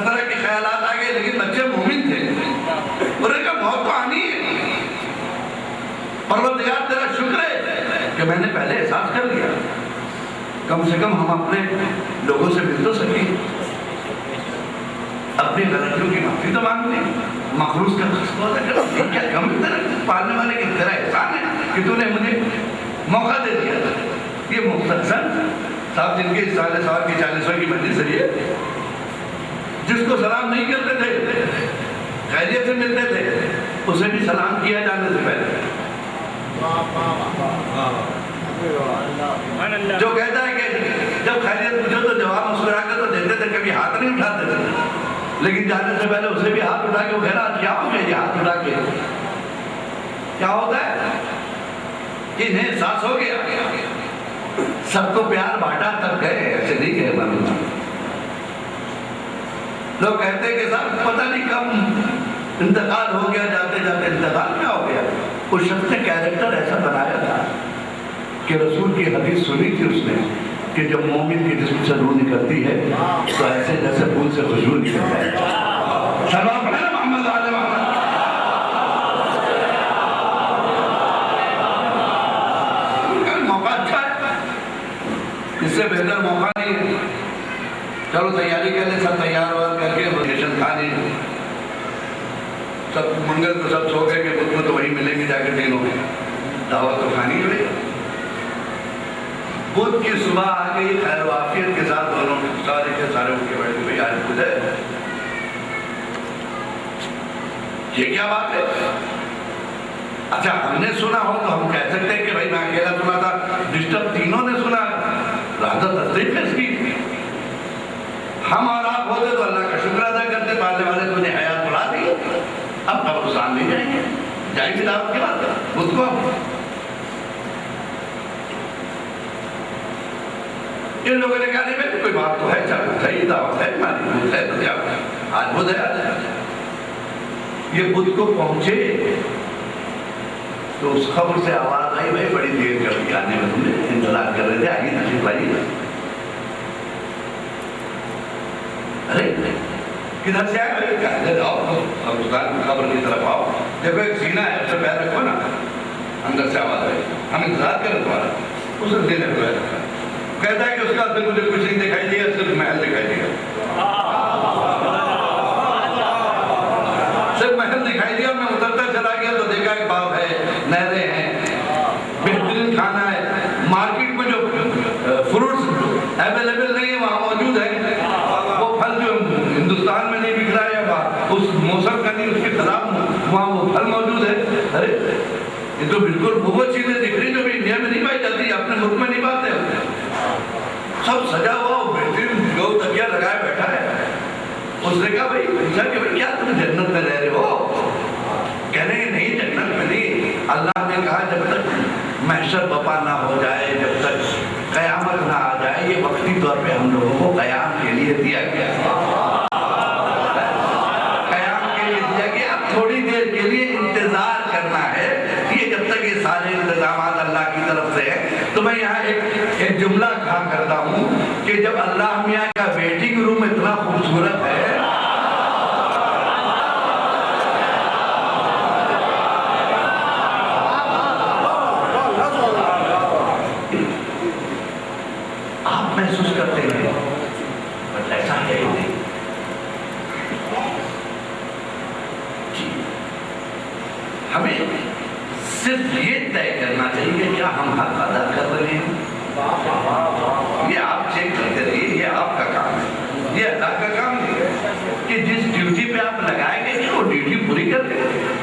طرح کے خیالات آ گئے، لیکن بچے مومن تھے. انہوں نے کہا موت تو آنی ہے، پروردگار تیرا شکر ہے کہ میں نے پہلے احساس کر لیا، کم سے کم ہم اپنے لوگوں سے مل تو سکیں، اپنی غلطیوں کی معافی تو مانگ لیں، مخلوق کا خصوص کر. یہ کیا کم پالنے والے کی تیرا احسان ہے کہ تو نے مجھے موقع دے دیا. یہ مختصر صاحب جن کے سال کی 40 کی مجلس ہے، جس کو سلام نہیں کرتے تھے، خیریت سے ملتے تھے، اسے بھی سلام کیا جانے سے پہلے. جو کہتا ہے کہ جب خیریت پوچھو تو جواب مسکرا کر تو دیتے تھے، کبھی ہاتھ نہیں اٹھاتے تھے، لیکن جانے سے پہلے اسے بھی ہاتھ اٹھا کے وہ کہہ رہا کیا ہو گیا یہ ہاتھ اٹھا کے. کیا ہوتا ہے؟ انہیں احساس ہو گیا، سب کو پیار بانٹا تب گئے، ایسے نہیں گئے. معلوم لوگ کہتے ہیں کہ صاحب پتہ نہیں کب انتقال ہو گیا، جاتے جاتے انتقال کیا ہو گیا. اس شخص نے کیریکٹر ایسا بنایا تھا کہ رسول کی حدیث سنی تھی اس نے کہ جب مومن کی جسم سے روح نکلتی ہے تو ایسے جیسے پھول سے خوشبو نکلتا ہے. سلام ہے محمد علیہ محمد. موقع اچھا ہے، اس سے بہتر موقع نہیں ہے. چلو تیاری کر لیں، سب تیار وار کر کے لوکیشن کھا لیں، سب منگل کو سب سو گئے کہ بدھ کو تو وہی ملیں گے جا کے دنوں میں، دعوت تو کھانی ہوئی. بدھ کی صبح آ گئی خیر و عافیت کے ساتھ، دونوں سارے کے سارے اٹھ کے بیٹھے بھائی آج بدھ ہے، یہ کیا بات ہے. اچھا ہم نے سنا ہو تو ہم کہہ سکتے ہیں کہ بھائی میں اکیلا سنا تھا، ڈسٹرب تینوں نے سنا، راحت تصدیق ہے اس کی. ہم اور آپ ہوتے تو اللہ کا شکر ادا کرتے، پالنے والے تجھے حیات بڑھا دی، اب قبرستان نہیں جائیں گے، جائیں گے دعوت کے بعد بدھ کو. ان لوگوں نے کہا نہیں بھائی کوئی بات تو ہے، چلو صحیح دعوت ہے، ہماری بدھ ہے تو کیا آج بدھ ہے. یہ بدھ کو پہنچے تو اس خبر سے آواز آئی بھائی بڑی دیر کر دی آنے میں، تم نے انتظار کر رہے تھے، آئیے تشریف لائیے. ارے کدھر سے آئے؟ ادھر آؤ، قبرستان کی قبر کی طرف آؤ، دیکھو ایک سینہ ہے اس سے پیر رکھو نا. اندر سے آواز آئی ہم انتظار کریں تمہارا. اس نے سینے پہ پیر رکھا، کہتا ہے کہ اس کا اصل مجھے کچھ نہیں دکھائی دیا، صرف محل دکھائی دیا، صرف محل دکھائی دیا. میں اترتا چلا گیا تو دیکھا ایک باغ ہے، نہریں ہیں، بہترین کھانا ہے، مارکیٹ میں جو فروٹس اویلیبل نہیں ہے وہاں موجود ہے، وہ پھل جو ہندوستان میں نہیں بک رہا ہے یا اس موسم کا نہیں، اس کے خلاف وہاں وہ پھل موجود ہے. ارے یہ تو بالکل وہ چیزیں دکھ رہی جو بھی انڈیا میں نہیں پائی جاتی، اپنے ملک میں نہیں پاتے. سب سجا ہوا بہترین گو تکیا لگائے بیٹھا ہے. اس نے کہا بھائی پوچھا کہ بھائی کیا تم جنت میں رہ رہے ہو؟ کہنے کہ نہیں جنت میں نہیں، اللہ نے کہا جب تک محشر بپا نہ ہو جائے، جب تک قیامت نہ آ جائے، یہ وقتی طور پہ ہم لوگوں کو قیام کے لیے دیا گیا، قیام کے لیے دیا گیا. اب تھوڑی دیر کے لیے انتظار کرنا ہے، یہ جب تک یہ سارے انتظامات اللہ کی طرف سے ہیں. تو میں یہاں ایک جملہ کہا کرتا ہوں کہ جب اللہ میاں کا ویٹنگ روم اتنا خوبصورت ہے، آپ محسوس کرتے ہیں بس ایسا ہے ہی نہیں. ہمیں صرف یہ طے کرنا چاہیے کیا ہم حق ادا کر رہے ہیں. یہ آپ چیک کرتے رہیے، یہ آپ کا کام ہے، یہ اللہ کا کام نہیں ہے کہ جس ڈیوٹی پہ آپ لگائے گئے وہ ڈیوٹی پوری کر رہے ہیں.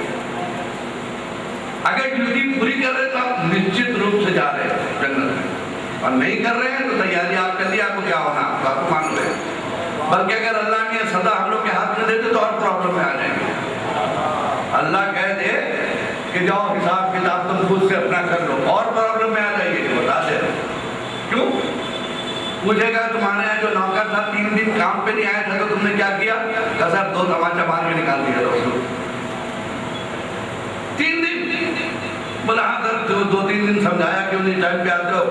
اگر ڈیوٹی پوری کر رہے تو آپ نشچت روپ سے جا رہے ہیں جنت میں، اور نہیں کر رہے ہیں تو تیاری آپ کر لی، آپ کو کیا ہونا آپ کو مان رہے ہیں. بلکہ اگر اللہ نے سزا ہم لوگ کے ہاتھ میں دیتے تو اور پرابلم میں آ جائیں گے. اللہ کہہ دے کہ جاؤ حساب کتاب تم خود سے اپنا کر لو، اور پرابلم میں آ جائیے کہ بتا دے. کیوں؟ پوچھے گا تمہارے یہاں جو نوکر تھا 3 دن کام پہ نہیں آیا تھا تو تم نے کیا کیا؟ کہ سر 2 تماچا مار کے نکال دیا تھا اس کو. 3 دن بولا ہاں سر 2-3 دن سمجھایا کیوں نہیں ٹائم پہ آتے ہو؟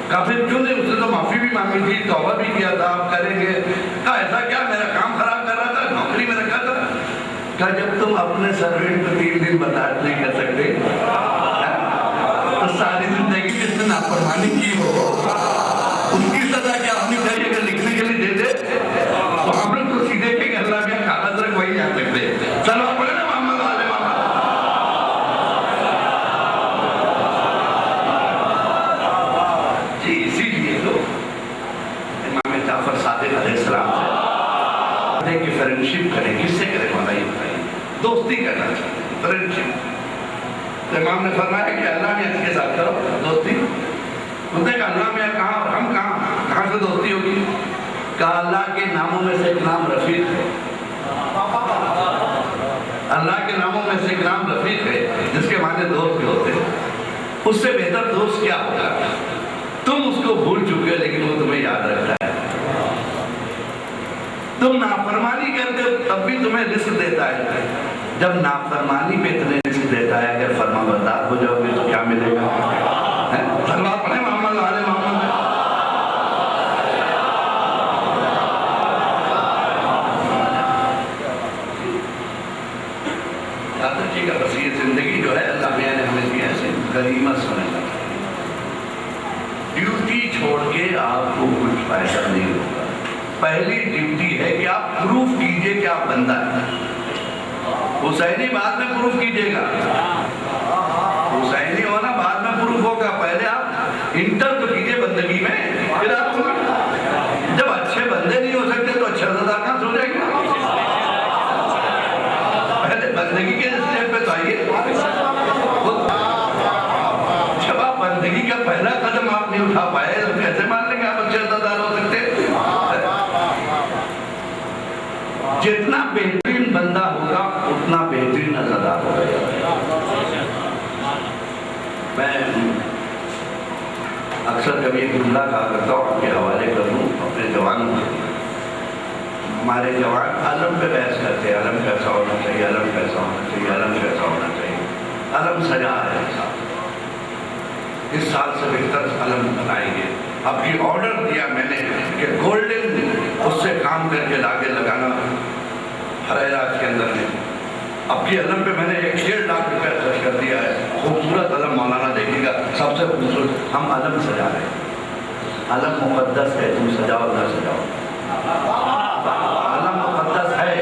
کہا پھر کیوں نہیں؟ اس نے تو معافی بھی مانگی تھی، توبہ بھی کیا تھا، آپ کریں گے. کہا ایسا کیا میرا کام خراب کر رہا تھا؟ کہ جب تم اپنے سروینٹ کو 3 دن برداشت نہیں کر سکتے تو ساری زندگی جس نے نافرمانی کی ہو اس کی سزا کیا ہونی چاہیے؟ اگر لکھنے کے لیے دے دے تو ہم لوگ تو سیدھے کہ اللہ میں کاغذ رکھ وہی جا سکتے. چلو پڑھے نا محمد والے محمد. جی اسی لیے تو امام جعفر صادق علیہ السلام سے کہ فرینڈشپ کریں. کس سے کریں مولا یہ بتائیے؟ دوستی کرنا چاہتے ہیں, فرینڈشپ. تو امام نے فرمایا کہ اللہ میں اس کے ساتھ کرو دوستی. انہوں نے کہا اللہ میں کہاں اور ہم کہاں سے دوستی ہوگی؟ کہا اللہ کے ناموں میں سے ایک نام رفیق ہے. اللہ کے ناموں میں سے ایک نام رفیق ہے جس کے معنی دوست بھی ہوتے ہیں. اس سے بہتر دوست کیا ہوگا؟ تم اس کو بھول چکے ہو لیکن وہ تمہیں یاد رکھتا ہے. تم نافرمانی کرتے ہو تب بھی تمہیں رزق دیتا ہے. جب نافرمانی پہ اتنے رزق دیتا ہے, اگر فرما بردار ہو جاؤ گے تو کیا ملے گا؟ سلوات پڑھیں محمد والے محمد. یاد رکھیے گا بس یہ زندگی جو ہے اللہ میاں نے ہمیں دیا ہے غنیمت سمجھنا. ڈیوٹی چھوڑ کے آپ کو کچھ فائدہ نہیں ہوگا. پہلی ڈیوٹی ہے کہ آپ پروف کیجئے کہ آپ بندہ ہے. حسینی بعد میں پروف کیجئے گا. حسینی ہونا بعد میں پروف ہوگا. پہلے آپ انٹر تو کیجئے بندگی میں, پھر آپ جب اچھے بندے نہیں ہو سکتے تو اچھا زدہ کہاں سے ہو جائے گا؟ پہلے بندگی کے اسٹیپ پہ تو آئیے. جب آپ بندگی کا پہلا قدم آپ نہیں اٹھا پائے تو کیسے مان لیں گے آپ اچھے زدہ ہو سکتے؟ جتنا بہترین بندہ ہوگا اتنا بہترین عزادار ہوگا. میں اکثر کبھی ایک جملہ کہا کرتا ہوں, آپ کے حوالے کر دوں اپنے جوانوں کو. ہمارے جوان علم پہ بحث کرتے ہیں, علم کیسا ہونا چاہیے, علم کیسا ہونا چاہیے, علم کیسا ہونا چاہیے. علم سجا ہے اس سال سے بہتر علم بنائیں گے. اب یہ آرڈر دیا میں نے کہ گولڈن اس سے کام کر کے لاگے لگانا حریرات کے اندر میں. اب کی علم پہ میں نے 1.5 لاکھ روپے خرچ کر دیا ہے. خوبصورت علم مولانا دیکھے گا, سب سے خوبصورت. ہم علم سجا رہے ہیں. علم مقدس ہے, تم سجاؤ نہ سجاؤ. علم مقدس ہے,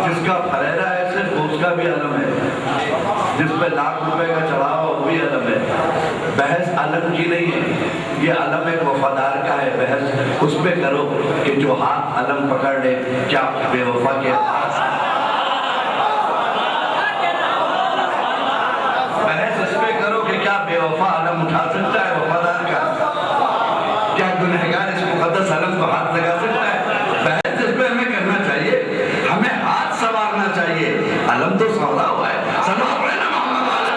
جس کا حریرہ ہے صرف اس کا بھی علم ہے, جس پہ 1 لاکھ روپے کا چڑھاوا وہ بھی علم ہے. بحث علم کی نہیں ہے, یہ علم ایک وفادار کا ہے. بحث اس پہ کرو کہ جو ہاتھ علم پکڑ لے کیا بے وفا کیا. بحث اس پہ کرو کہ کیا بے وفا علم اٹھا سکتا ہے وفادار کا, کیا گنہگار اس مقدس علم کو ہاتھ لگا سکتا ہے. بحث اس پہ ہمیں کرنا چاہیے, ہمیں ہاتھ سنوارنا چاہیے. علم تو سودا ہوا ہے, سنوار پڑے نا محمد والے.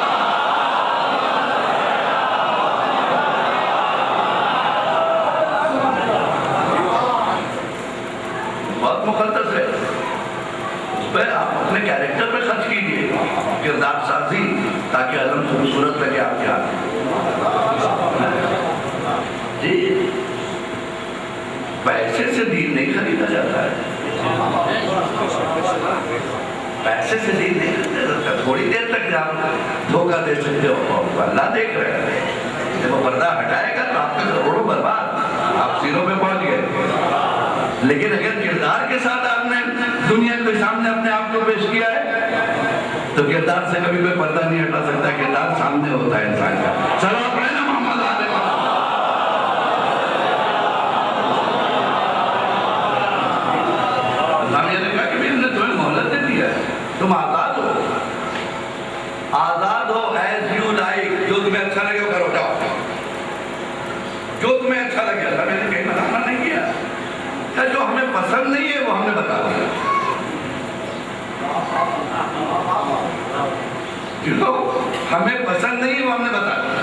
بہت مقدس ہے. اس پہ آپ اپنے کیریکٹر پہ خرچ کیجئے, کردار سازی, تاکہ علم خوبصورت لگے آپ کے ہاتھ. جی پیسے سے دین نہیں خریدا جاتا ہے. پیسے سے دین نہیں خریدا جاتا. تھوڑی دیر تک آپ دھوکہ دے سکتے ہو, اللہ دیکھ رہے ہیں. جب وہ پردہ ہٹائے گا تو آپ کے کروڑوں برباد, آپ زیرو پہ پہنچ گئے. لیکن اگر کردار کے ساتھ آپ نے دنیا کے سامنے اپنے آپ کو پیش کیا ہے تو کردار سے کبھی کوئی پردہ نہیں ہٹا سکتا. کردار سامنے ہوتا ہے انسان کا. چلو اپنے نا محمد آلے تم آزاد ہو. آزاد ہو ایز یو لائک. جو تمہیں اچھا لگے وہ کرو, جاؤ جو تمہیں اچھا لگے. اللہ میں نے کہیں منع نہیں کیا. جو ہمیں پسند نہیں ہے وہ ہم نے بتا دیا. جو ہمیں پسند نہیں ہے وہ ہم نے بتا دیا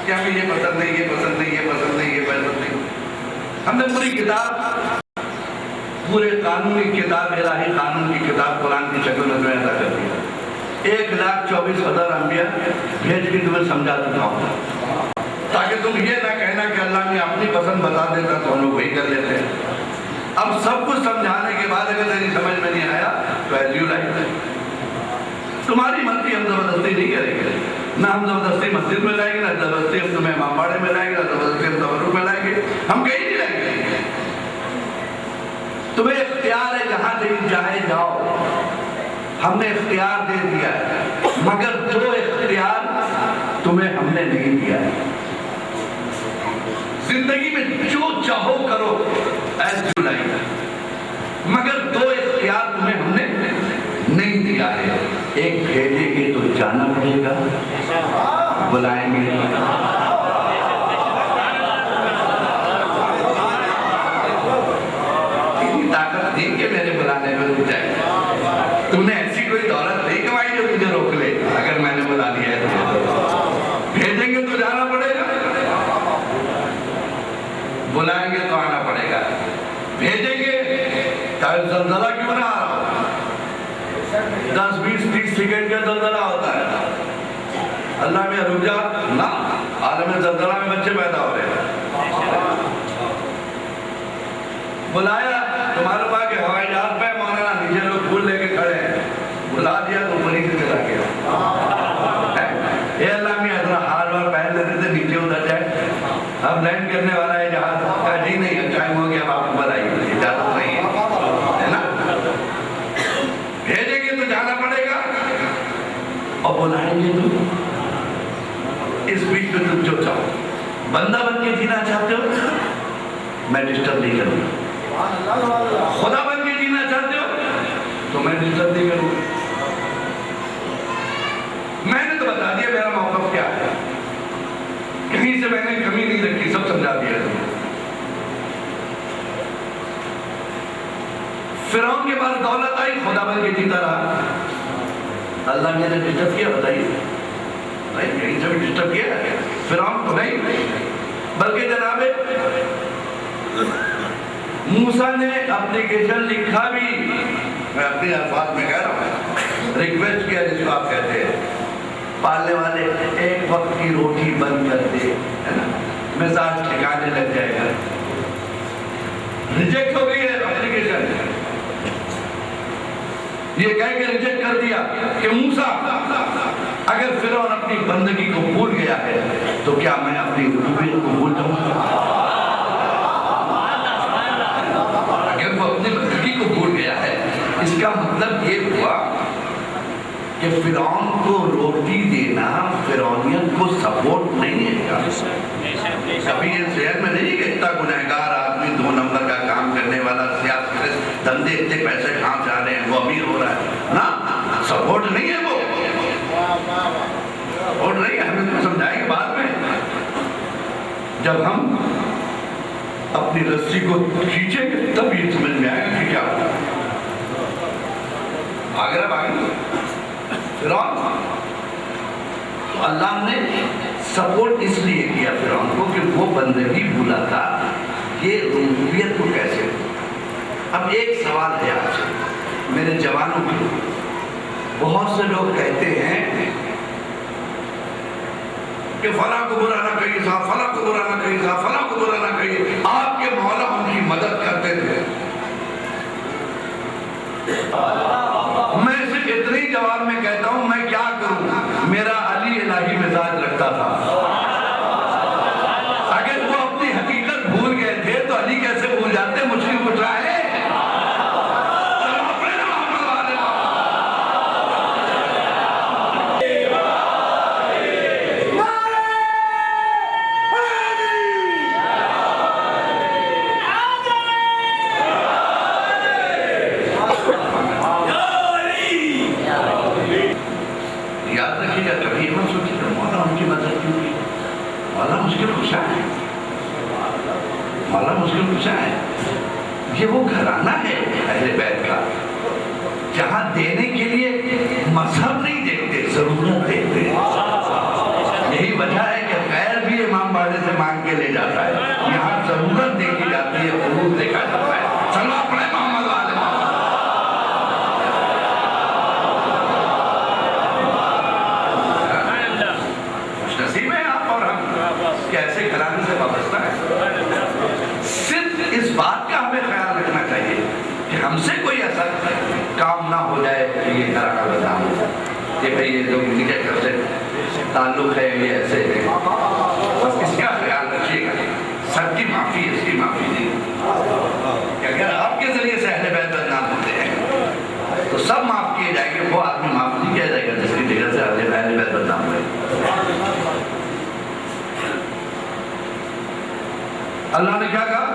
کہ ہمیں یہ پسند نہیں, یہ پسند نہیں, یہ پسند نہیں, یہ پسند نہیں. ہم نے پوری کتاب, پورے قانونی کتاب, الہی قانون کی کتاب قرآن کی شکل میں تمہیں عطا کر دیا. 1,24,000 انبیاء بھیج کے تمہیں سمجھا چکا ہوں, تاکہ تم یہ نہ کہنا کہ اللہ نے اپنی پسند بتا دیتا تو ہم لوگ وہی کر لیتے ہیں. اب سب کچھ سمجھانے کے بعد اگر تیری سمجھ میں نہیں آیا تو ایز یو لائک. تمہاری مرضی، ہم زبردستی نہیں کریں گے، نہ ہم زبردستی مسجد میں لائیں گے، نہ زبردستی ہم تمہیں امام باڑے میں لائیں گے، نہ زبردستی ہم تبرک میں لائیں گے، ہم کہیں نہیں لائیں گے۔ تمہیں اختیار ہے جہاں چاہے جاؤ، ہم نے اختیار دے دیا ہے، مگر دو اختیار تمہیں ہم نے نہیں دیا ہے۔ زندگی میں جو چاہو کرو ایز یو لائک، مگر دو اختیار تمہیں ہم نے نہیں دیا ہے۔ ایک بھیجیں گے تو جانا پڑے گا، بلائیں گے اتنی طاقت نہیں کہ میرے بلانے میں رک جائے۔ تم نے ایسی کوئی دولت نہیں کمائی جو تجھے روک لے، اگر میں نے بلا لیا ہے تو بھیجیں گے تو جانا پڑے گا، بلائیں گے تو آنا پڑے گا۔ بھیجیں گے چاہے زلزلہ کیوں نہ آ رہا ہو، 10 20 30 سیکنڈ کا زلزلہ ہوتا ہے، اللہ میں رک جا نہ، عالم زلزلہ میں بچے پیدا ہو رہے ہیں۔ بلایا تو معلوم ہے کہ ہوائی جہاز پہ مولانا نیچے لوگ پھول لے کے کھڑے ہیں، بلا دیا تو اوپر ہی سے چلا گیا۔ اے اللہ میں ذرا ہار وار پہن لیتے تھے، نیچے اتر جائے، اب لینڈ کرنے والا ہے جہاز، کہا جی نہیں ٹائم ہو گیا، اب آپ اوپر آئیے، اجازت نہیں ہے نا۔ بھیجیں گے تو جانا پڑے گا، اور بلائیں گے تو اس بیچ میں تم جو چاہو۔ بندہ بن کے جینا چاہتے ہو، میں ڈسٹرب نہیں کروں گا۔ خدا بن کے جینا چاہتے ہو تو میں ڈسٹرب نہیں کروں گا۔ میں نے تو بتا دیا میرا موقف کیا ہے، کہیں سے میں نے کمی نہیں رکھی، سب سمجھا دیا ہے تمہیں۔ فرعون کے پاس دولت آئی، خدا بن کے جیتا رہا، اللہ نے ڈسٹرب کیا؟ بتائیے، نہیں کہیں سے بھی ڈسٹرب کیا ہے فرعون کو؟ نہیں، بلکہ جناب موسیٰ نے اپلیکیشن لکھا بھی، میں اپنی الفاظ میں کہہ رہا ہوں، ریکویسٹ کیا جس کو آپ کہتے ہیں، پالنے والے ایک وقت کی روٹی بند کر دے، ہے نا، مزاج ٹھکانے لگ جائے گا۔ ریجیکٹ ہو گئی ہے اپلیکیشن، یہ کہہ کے ریجیکٹ کر دیا کہ موسیٰ اگر فرعون اپنی بندگی کو بھول گیا ہے تو کیا میں اپنی ربوبیت کو بھول جاؤں گا؟ اگر وہ اپنی بندگی کو بھول گیا ہے، اس کا مطلب یہ ہوا کہ فرعون کو روٹی دینا فرعونیت کو سپورٹ نہیں ہے۔ کبھی یہ ذہن میں نہیں کہ اتنا گنہگار آدمی، 2 نمبر کا کام کرنے والا، سیاست دھندے اتنے پیسے کہاں جا رہے ہیں، وہ امیر ہو رہا ہے نا، سپورٹ نہیں ہے، وہ سپورٹ نہیں ہے۔ ہمیں تو سمجھائیں گے بعد میں، جب ہم اپنی رسی کو کھینچیں گے تب یہ سمجھ میں آئے گا کہ کیا ہوا۔ فرعون تو اللہ نے سپورٹ اس لیے کیا فرعون کو کہ وہ بندگی بھولا تھا، یہ ربوبیت کو کیسے ہو۔ اب ایک سوال ہے آپ سے میرے جوانوں کے، بہت سے لوگ کہتے ہیں کہ فلاں کو برا نہ کہیے صاحب، فلاں کو برا نہ کہیے صاحب، فلاں کو برا نہ کہیے، آپ کے مولا ان کی مدد کرتے تھے۔ میں صرف اتنی جواب میں کہتا ہوں، میں کیا کروں، میرا علی الہی مزاج رکھتا تھا۔ اگر وہ اپنی حقیقت بھول گئے تھے تو علی کیسے بھول جاتے؟ مشکل کچھ رہا ہے؟ یہ وہ گھرانہ ہے اہل بیت کا جہاں دینے کے لیے مذہب نہیں دیکھتے، ضرورت دیکھتے۔ یہی وجہ ہے کہ غیر بھی امام باڑے سے مانگ کے لے جاتا ہے، یہاں ضرورت دیکھی جاتی ہے، فروغ دیکھا جاتا ہے۔ چلو اپنے محمد والے خوش نصیب ہیں آپ اور ہم کہ ایسے گھرانے سے وابستہ ہے۔ صرف اس بات کا ہمیں خیال رکھنا چاہیے کہ ہم سے کوئی ایسا کام نہ ہو جائے کہ یہ گھرانہ بدنام ہو۔ کہ بھئی یہ لوگ ان کے گھر سے تعلق ہے، یہ ایسے ہے، بس اس کا خیال رکھیے گا، سب کی معافی اس کی معافی نہیں، کہ اگر آپ کے ذریعے سے اہل بیت بدنام ہوتے ہیں تو سب معاف کیے جائیں گے، وہ آدمی معاف نہیں کیا جائے گا جس کی جگہ سے اہل بیت بدنام ہوئے۔ اللہ نے کیا کہا؟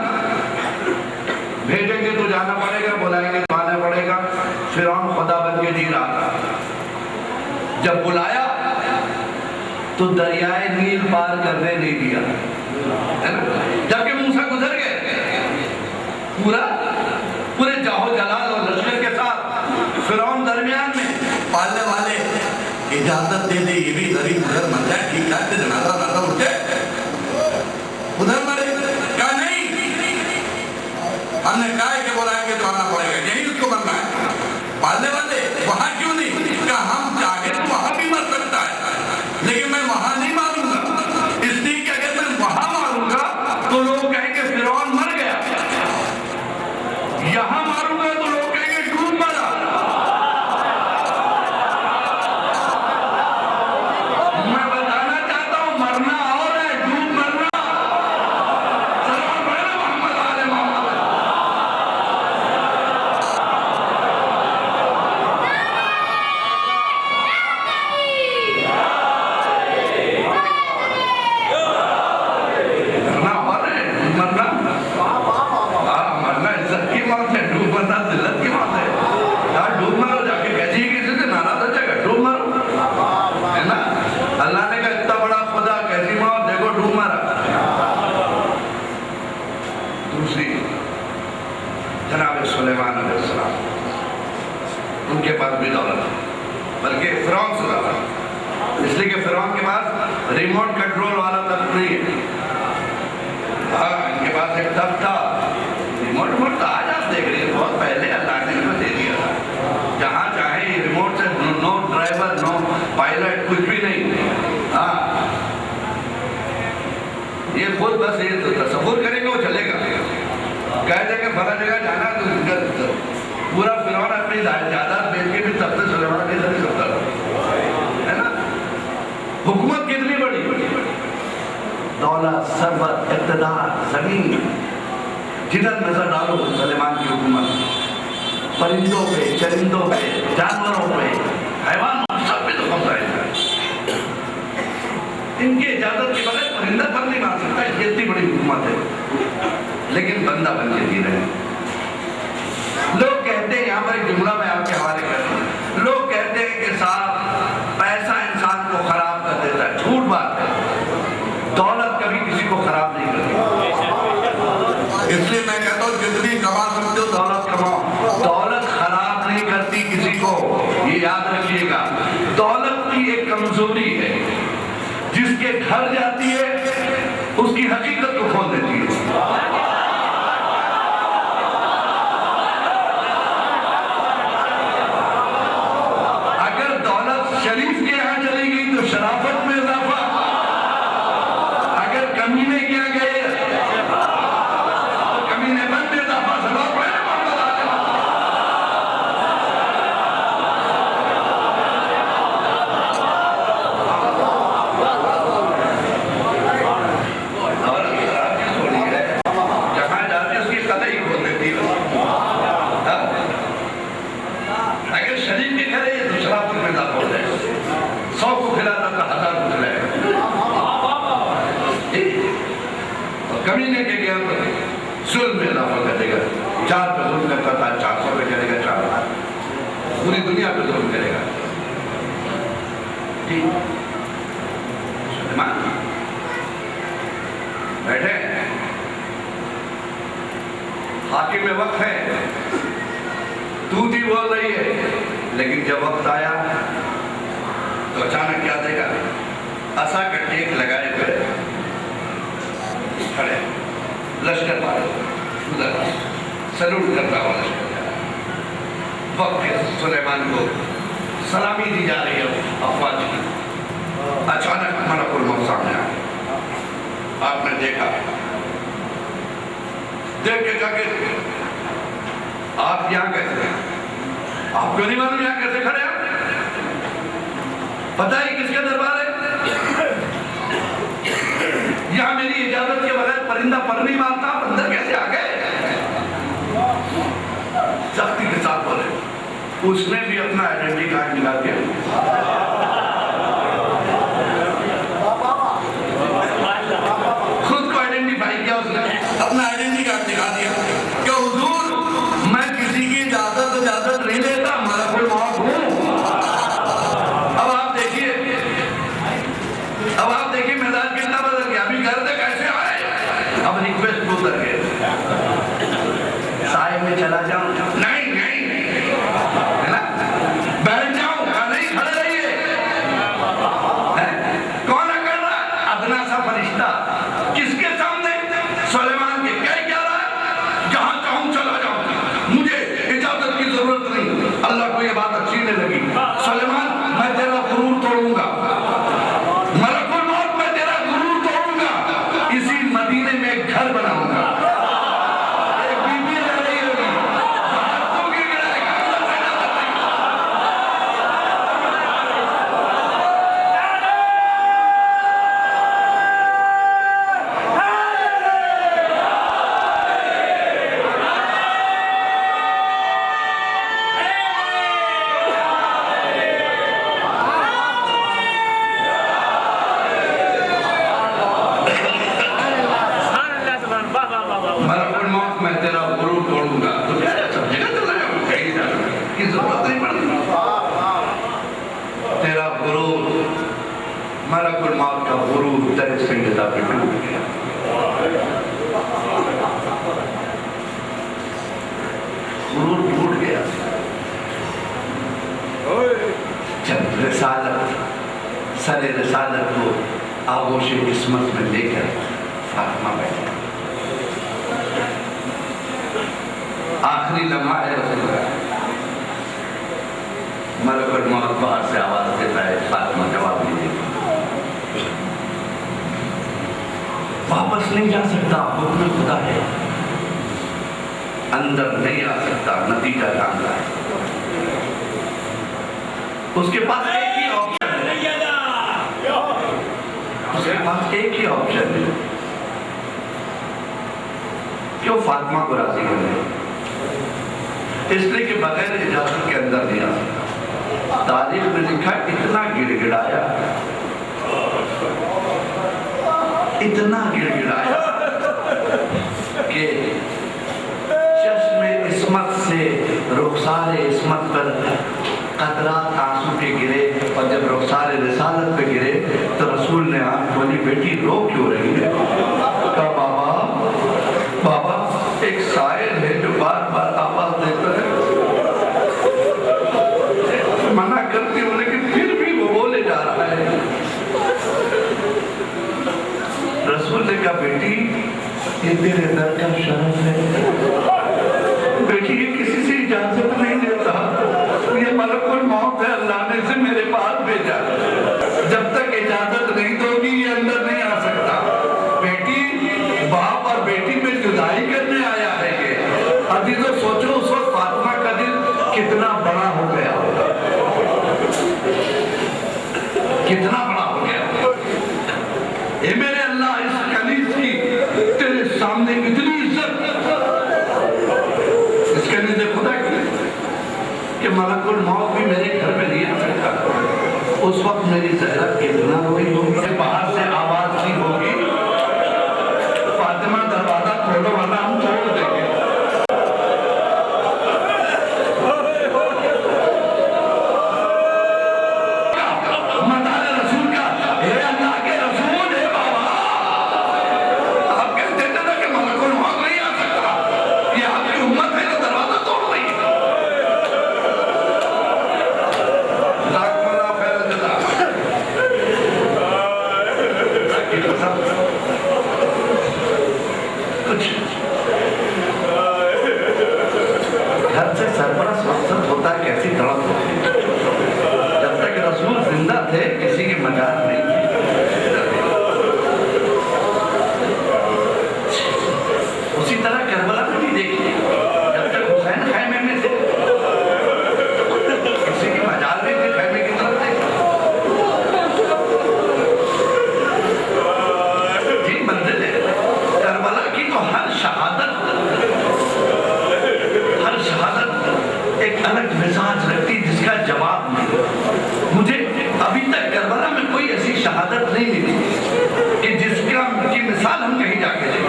بھیجیں گے تو جانا پڑے گا، بلائیں گے تو آنا پڑے گا۔ فرعون خدا بن کے جی رہا تھا، جب بلایا تو دریائے نیل پار کرنے نہیں دیا، جبکہ موسیٰ گزر گئے پورے جاہو جلال اور لشکر کے ساتھ، فرعون درمیان میں، پالنے والے اجازت دے دے یہ بھی غریب ادھر مر جائے، ٹھیک ٹھاک سے جنازہ نہ اٹھے، ادھر مرے، کہا نہیں، ہم نے کہا ہے کہ بلائیں گے تو آنا پڑے گا، یہی اس کو مرنا ہے۔ پالنے والے وہاں کیوں نہیں؟ کہا ہم چاہے تو وہاں بھی مر سکتا ہے، لیکن میں وہاں نہیں ماروں گا، اس لیے کہ اگر میں وہاں ماروں گا تو لوگ کہیں گے فرعون مر گیا، یہاں ماروں گا تو لوگ کہیں گے ڈوب مرا۔ میں بتانا چاہتا ہوں مرنا اور ہے، ڈوب مرنا۔ سلام علیہ محمد آل محمد۔ جناب سلیمان علیہ السلام، ان کے پاس بھی دولت، بلکہ فرعون سے زیادہ، اس لیے کہ فرعون کے پاس ریموٹ کنٹرول والا تخت نہیں ہے، ان کے پاس ایک تخت تھا، ریموٹ تو آج آپ دیکھ رہی ہیں، بہت پہلے اللہ نے انہیں دے دیا تھا، جہاں چاہے ریموٹ سے نو ڈرائیور نو پائلٹ کچھ بھی نہیں، یہ خود بس یہ تصور کریں گے وہ چلے گا، کہہ دیں کہ فلاں جگہ جانا تو پورا فرعون اپنی جائیداد بیچ کے بھی تخت سلیمان نہیں دے سکتا تھا، ہے نا؟ حکومت کتنی بڑی، دولت، ثروت، اقتدار، زمین، جدھر نظر ڈالو سلیمان کی حکومت، پرندوں پہ، چرندوں پہ، جانوروں پہ، حیوانوں سب پہ تو قبضہ ہے، ان کی اجازت کے بغیر پرندہ پر نہیں مار سکتا، یہ اتنی بڑی حکومت ہے، لیکن بندہ بن کے جی رہے ہیں۔ لوگ کہتے ہیں، یہاں پر ایک جملہ میں آپ کے حوالے کرتا ہوں، لوگ کہتے ہیں کہ صاحب پیسہ انسان کو خراب کر دیتا ہے، جھوٹ بات ہے، دولت کبھی کسی کو خراب نہیں کرتی، اس لیے میں کہتا ہوں جتنی کما سکتے ہو دولت کماؤ، دولت خراب نہیں کرتی کسی کو، یہ یاد رکھیے گا۔ دولت کی ایک کمزوری ہے، جس کے گھر جاتی ہے اس کی حقیقت کو کھول دیتی ہے۔ اگر دولت شریف کے یہاں چلی گئی تو شرافت میں اضافہ، اگر کمینے کے یہاں گئے تو کمینے بن میں اضافہ، سبب ہے محمد آل کمینے کے گیا تو ظلم میں اضافہ کرے گا، 4 پہ ظلم کرتا تھا 400 پہ کرے گا 4 پوری دنیا پہ ظلم کرے گا۔ جی سلیمان بیٹھے، حاکم وقت ہے، توتی بول رہی ہے، لیکن جب وقت آیا تو اچانک کیا دے گا، عصا کا ٹیک لگائے ہوئے کھڑے، لشکر مارے ادھر سلوٹ کرتا ہوا لشکر جا رہا، وقت سلیمان کو سلامی دی جا رہی ہے افواج کی، اچانک ملک الموت سامنے آیا، آپ نے دیکھا، دیکھ کے جا کے آپ یہاں کیسے ہیں؟ آپ کو نہیں معلوم یہاں کیسے کھڑے ہیں؟ پتہ ہے کس کا دربار ہے؟ یہاں میری اجازت کے بغیر پرندہ پر نہیں مارتا، آپ اندر کیسے آ گئے؟ سختی کے ساتھ بولے. اس نے بھی اپنا آئیڈینٹی کارڈ نکال کے خود کو آئیڈینٹیفائی کیا، اس نے اپنا آئیڈینٹی کارڈ دکھا دیا کہ حضور میں کسی کی اجازت نہیں لیتا، ملک الموت ہوں. اب آپ دیکھیے میدان کتنا بدل گیا. ابھی گھر سے کیسے آئے، اب ریکویسٹ کو کر کے سائے میں چلا جاؤں، نہیں بیٹھ جاؤں، نہیں کھڑے رہیے. کون کر رہا ہے؟ ادنا سا فرشتہ. کس کے سامنے؟ سلیمان کے. کیا رہا ہے؟ جہاں چاہوں چلا جاؤں، مجھے اجازت کی ضرورت نہیں. اللہ کو یہ بات اچھی نہیں لگی. سلیمان میں تیرا غرور توڑوں گا، ملک الموت میں تیرا غرور توڑوں گا، اسی مدینے میں ایک گھر بناؤں گا. ملک الموت کا غرور تیرے سیدہ پہ ٹوٹ گیا. غرور ٹوٹ گیا. جب سر رسالت کو آغوش قسمت میں لے کر فاطمہ بیٹھا، آخری لمحہ ہے رسول اللہ. ملک الموت باہر سے آواز دیتا ہے، فاطمہ جواب نہیں دیتا. واپس نہیں جا سکتا، حکم خدا ہے. اندر نہیں آ سکتا، نتیجہ جان رہا ہے. اس کے پاس ایک ہی آپشن ہے، اس کے پاس ایک ہی آپشن ہے کہ وہ فاطمہ کو راضی کر لے. اس لیے کہ بغیر اجازت کے اندر نہیں آ سکتا. تاریخ میں لکھا اتنا گڑ گڑایا، اتنا گڑ گڑایا کہ چشم عصمت سے رخسار عصمت پر قطرات آنسو کے گرے. اور جب رخسار رسالت پہ گرے تو رسول نے آنکھ کھولی، بیٹی رو کیوں رہی ہے؟ کہا بابا ایک شاعر ہے جو بار بار آواز دیتا ہے، منع کرتی ہوں لیکن پھر بھی وہ بولے جا رہا ہے. رسول نے کہا بیٹی یہ تیرے در کا شرف ہے، بیٹی یہ کسی سے اجازت نہیں دیتا، یہ ملک الموت ہے، اللہ نے اسے میرے پاس بھیجا. جب تک اجازت نہیں دو گی یہ اندر نہیں آ سکتا. بیٹی باپ اور بیٹی پہ جدائی کرنے آیا ہے یہ. عزیزو سوچو اس وقت فاطمہ کا دل کتنا بڑا ہو گیا ہوگا، کتنا بڑا ہو گیا ہوگا. اے میرے اللہ، اس کنیز کی تیرے سامنے اتنی عزت، اس کنیز خدا کی کہ ملک الموت بھی میرے گھر میں نہیں آ سکتا. اس وقت میری زہرا کتنا روئی ہوگی. باہر سے آواز نہیں ہوگی، فاطمہ دروازہ کھولو ورنہ ہم چھوڑ دیں گے. گھر سے سرپرست مقصد ہوتا ہے کیسی تڑپ ہوتی. جب تک رسول زندہ تھے کسی کی مجال نہیں تھی. اسی طرح کربلا میں بھی دیکھیے، جب تک حسین خیمے میں تھے کسی کی مجال نہیں تھی خیمے کی طرف دیکھا. ایک الگ مزاج رکھتی جس کا جواب نہیں. مجھے ابھی تک کربلا میں کوئی ایسی شہادت نہیں ملی کہ جس کی مثال ہم کہیں جا کے لیں.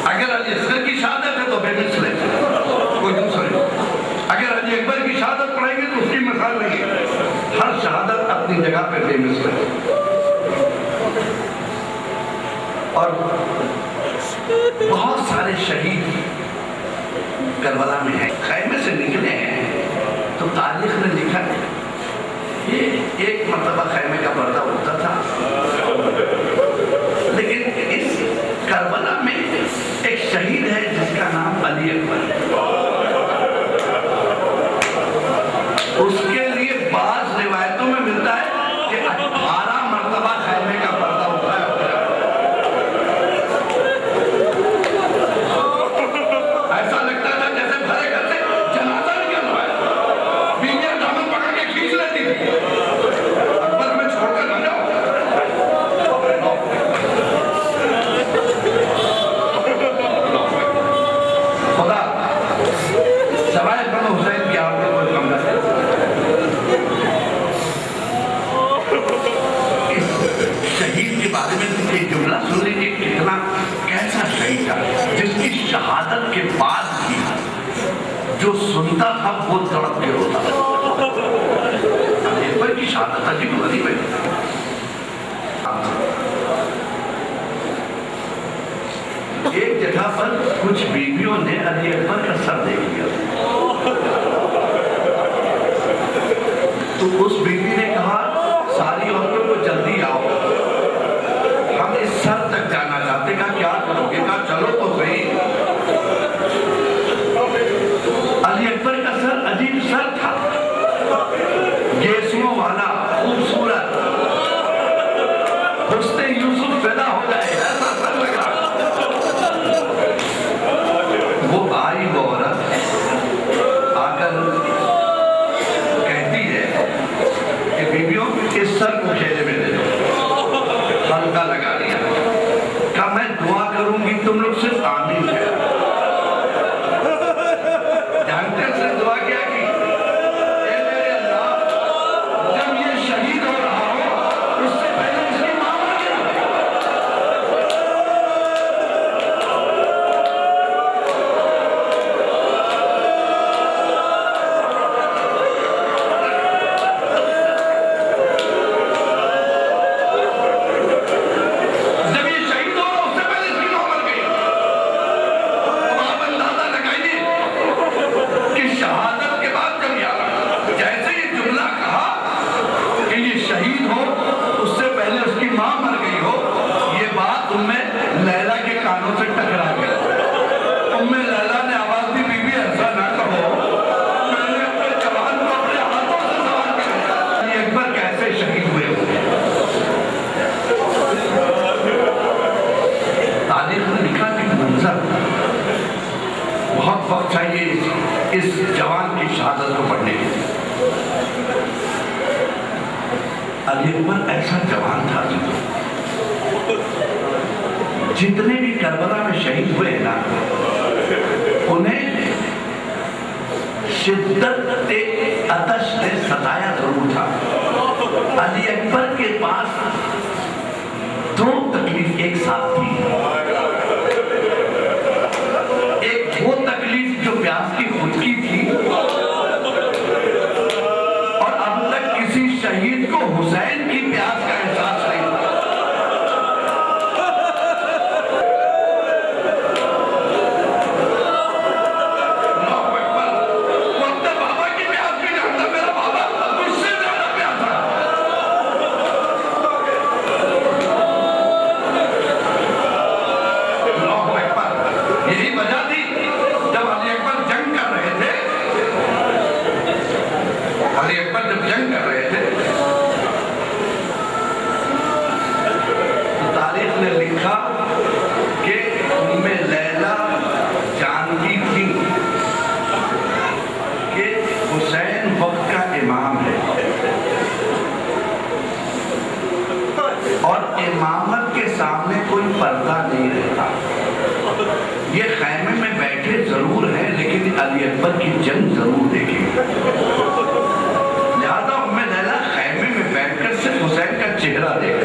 اگر علی اصغر کی شہادت ہے تو بے مثل ہے, کوئی دوسرے. اگر علی اکبر کی شہادت پڑھیں گے تو اس کی مثال نہیں ہے. ہر شہادت اپنی جگہ پہ بے مثل ہے. اور بہت سارے شہید کربلا میں ہیں. خیمے سے نکلے ہیں تو تاریخ نے لکھا ہے یہ ایک مرتبہ خیمے کا پردہ ہوتا تھا, لیکن اس کربلا میں ایک شہید ہے جس کا نام علی اکبر ہے. اس کے لیے بعض روایتوں میں ملتا ہے کہ 18 مرتبہ خیمے کا پردہ اٹھایا. ایسا لگتا تھا جیسے بھرے گھر سے جنازہ نکل رہا ہے. بیویاں دامن پکڑ کے کھینچ لیتی تھی, اکبر میں چھوڑ کر نہ جاؤ. خدا سوائے بنو حسین کی آپ کے کوئی کم نہ ہے. اس شہید کے بارے میں ایک جملہ سن لیجیے, کتنا کیسا شہید تھا جس کی شہادت کے بعد بھی جو سنتا تھا وہ تڑپ کے روتا تھا. علی اکبر کی شہادت عجیب غریب ہے. ایک جگہ پر کچھ بیویوں نے علی اکبر کا سر دیکھ لیا تو اس بیوی نے کہا ساری عورتوں کو جلدی آؤ, ہم اس سر تک جانا چاہتے. کہا کیا کرو گے؟ کہا چلو تو صحیح. علی اکبر کا سر عجیب سر تھا, گیسوں والا, خوبصورت, حسن یوسف پیدا ہو جائے ایسا سر لگ رہا. وہ آئی وہ عورت آ کر کہتی ہے کہ بیویوں اس سر کو کھیلے میں دے دو. ہلکا لگا دیا. کہا میں دعا کروں گی تم لوگ صرف آمین ہے. جانتے ہیں سے دعا کیا کی؟ اے میرے اللہ, جب یہ شہید ہو رہا ہو اس سے پہلے اس کی ماں مر گیا. جب یہ شہید ہو رہا اس سے پہلے اس کی ماں مر گئی. اب آپ اندازہ لگائیے کہ شہادت کے بعد کبھی آ رہا, جیسے یہ جملہ کہا کہ یہ شہید ہو اس سے پہلے اس کی ماں مر گئی ہو, یہ بات ام لیلا کے کانوں سے ٹکرا گیا. ام لیلا نے آواز دی, بی بی ایسا نہ کہو, میں نے اپنے جوان کو اپنے ہاتھوں سے سوال کیا. علی اکبر کیسے شہید ہوئے ہوئے؟ تاریخ نے لکھا کہ منظر بہت وقت چاہیے اس جوان کی شہادت کو پڑھنے کے لیے. علی اکبر ایسا جوان تھا جتنے بھی کربلا میں شہید ہوئے ہیں نا, انہیں شدت آتش نے ستایا ضرور تھا. علی اکبر کے پاس 2 تکلیف ایک ساتھ تھی. ایک وہ تکلیف جو پیاس کی خود کی تھی, اور اب تک کسی شہید کو حسین کی پیاس کا احساس نہیں تھا. اکبر کی جنگ ضرور دیکھیں گے. لہذا ام لیلا خیمے میں بیٹھ کر صرف حسین کا چہرہ دیکھ